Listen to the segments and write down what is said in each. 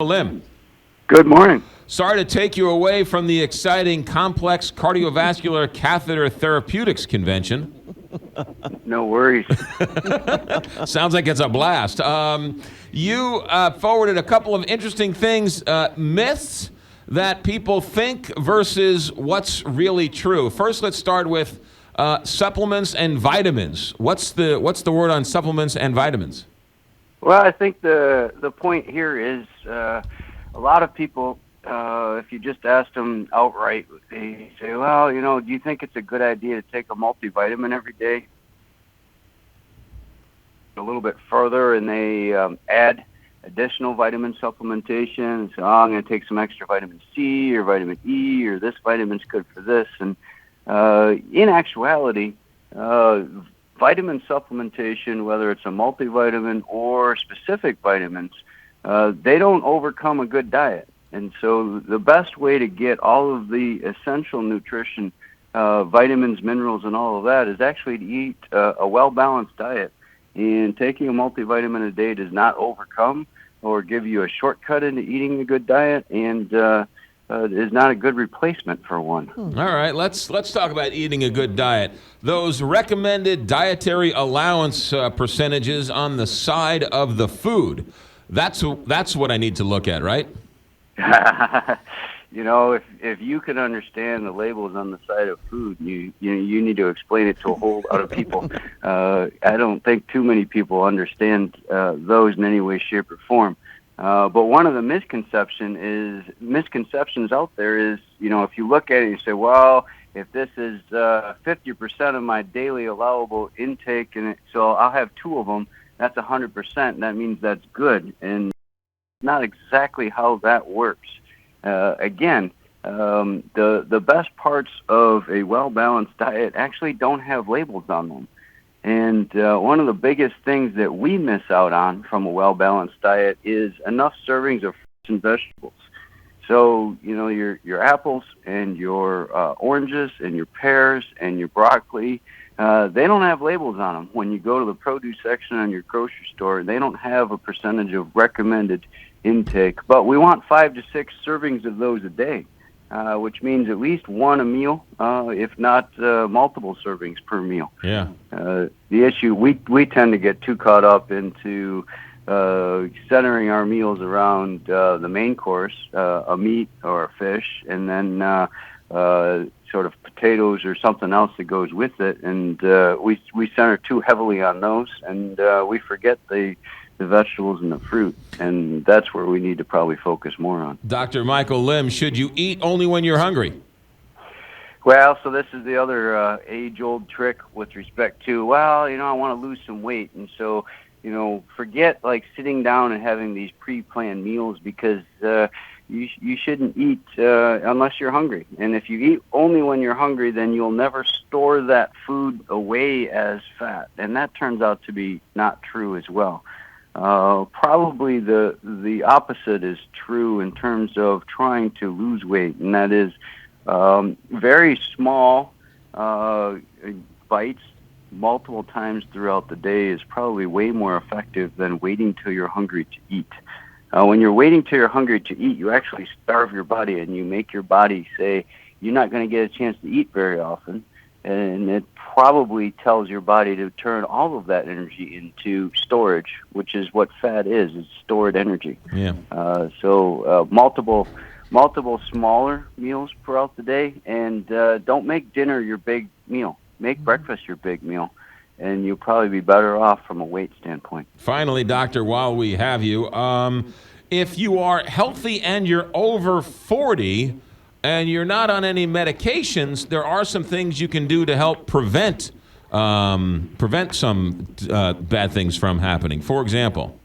Lim. Good morning. Sorry to take you away from the exciting Complex Cardiovascular Catheter Therapeutics Convention. No worries. Sounds like it's a blast. You forwarded a couple of interesting things, myths that people think versus what's really true. First, let's start with supplements and vitamins. What's the word on supplements and vitamins? Well, I think the point here is a lot of people, if you just ask them outright, they say, well, do you think it's a good idea to take a multivitamin every day? A little bit further, and they add additional vitamin supplementation. So I'm going to take some extra vitamin C or vitamin E, or this vitamin's good for this. And in actuality, vitamin supplementation, whether it's a multivitamin or specific vitamins, they don't overcome a good diet. And so the best way to get all of the essential nutrition, vitamins, minerals, and all of that is actually to eat a well-balanced diet. And taking a multivitamin a day does not overcome or give you a shortcut into eating a good diet, and is not a good replacement for one. All right, let's talk about eating a good diet. Those recommended dietary allowance percentages on the side of the food. That's what I need to look at, right? If you can understand the labels on the side of food, you need to explain it to a whole lot of people. I don't think too many people understand those in any way, shape, or form. But one of the misconceptions out there is, if you look at it, you say, well, if this is 50% of my daily allowable intake, so I'll have two of them, that's 100%, and that means that's good. And not exactly how that works. Again, the best parts of a well-balanced diet actually don't have labels on them. And one of the biggest things that we miss out on from a well-balanced diet is enough servings of fruits and vegetables. So, your apples and your oranges and your pears and your broccoli, they don't have labels on them. When you go to the produce section on your grocery store, they don't have a percentage of recommended intake. But we want 5 to 6 servings of those a day, which means at least one a meal, if not multiple servings per meal. Yeah. The issue, we tend to get too caught up into centering our meals around the main course, a meat or a fish, and then sort of potatoes or something else that goes with it. And we center too heavily on those, and we forget the vegetables and the fruit, and that's where we need to probably focus more on. Dr. Michael Lim, should you eat only when you're hungry? Well, so this is the other age-old trick with respect to, I want to lose some weight, and so, forget like sitting down and having these pre-planned meals, because you shouldn't eat unless you're hungry. And if you eat only when you're hungry, then you'll never store that food away as fat, and that turns out to be not true as well. Probably the opposite is true in terms of trying to lose weight, and that is very small bites multiple times throughout the day is probably way more effective than waiting till you're hungry to eat. When you're waiting till you're hungry to eat, you actually starve your body, and you make your body say you're not going to get a chance to eat very often. And it probably tells your body to turn all of that energy into storage, which is what fat is. It's stored energy. Yeah. So multiple smaller meals throughout the day, and don't make dinner your big meal. Make breakfast your big meal, and you'll probably be better off from a weight standpoint. Finally, doctor, while we have you, if you are healthy and you're over 40, and you're not on any medications, there are some things you can do to help prevent some bad things from happening. For example?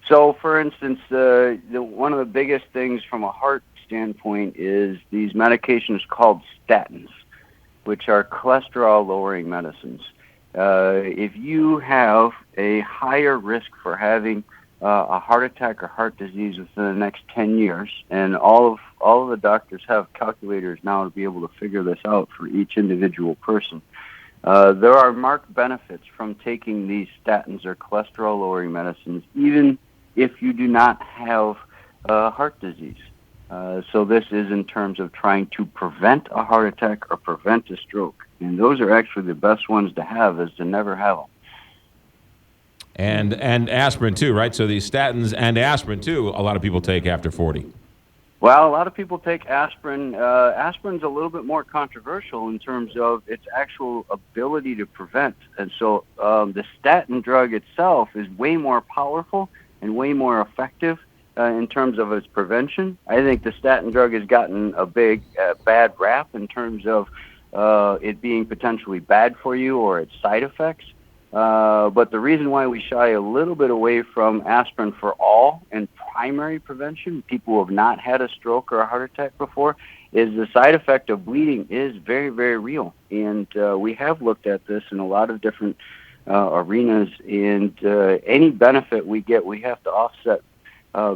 So, for instance, one of the biggest things from a heart standpoint is these medications called statins, which are cholesterol-lowering medicines. If you have a higher risk for having a heart attack or heart disease within the next 10 years, and all of the doctors have calculators now to be able to figure this out for each individual person. There are marked benefits from taking these statins or cholesterol-lowering medicines, even if you do not have heart disease. So this is in terms of trying to prevent a heart attack or prevent a stroke. And those are actually the best ones to have, is to never have them. And aspirin too, right? So these statins and aspirin too, a lot of people take after 40. Well, a lot of people take aspirin. Aspirin's a little bit more controversial in terms of its actual ability to prevent. And so the statin drug itself is way more powerful and way more effective in terms of its prevention. I think the statin drug has gotten a bad rap in terms of it being potentially bad for you or its side effects. But the reason why we shy a little bit away from aspirin for all and primary prevention, people who have not had a stroke or a heart attack before, is the side effect of bleeding is very, very real. And we have looked at this in a lot of different arenas, and any benefit we get, we have to offset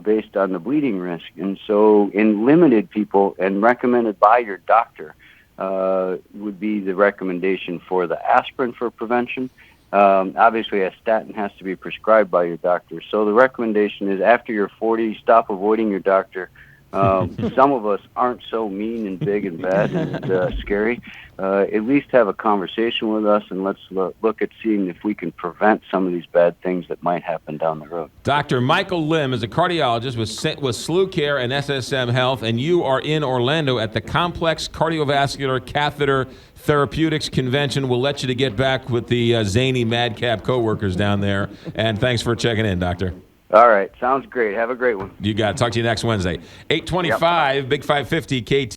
based on the bleeding risk. And so in limited people and recommended by your doctor would be the recommendation for the aspirin for prevention. Obviously, a statin has to be prescribed by your doctor. So the recommendation is after you're 40, stop avoiding your doctor. Some of us aren't so mean and big and bad and scary. At least have a conversation with us, and let's look at seeing if we can prevent some of these bad things that might happen down the road. Dr. Michael Lim is a cardiologist with SLU Care and SSM Health, and you are in Orlando at the Complex Cardiovascular Catheter Therapeutics Convention. We'll let you to get back with the zany madcap coworkers down there, and thanks for checking in, Doctor. All right. Sounds great. Have a great one. You got it. Talk to you next Wednesday. 825, Big 550, KT.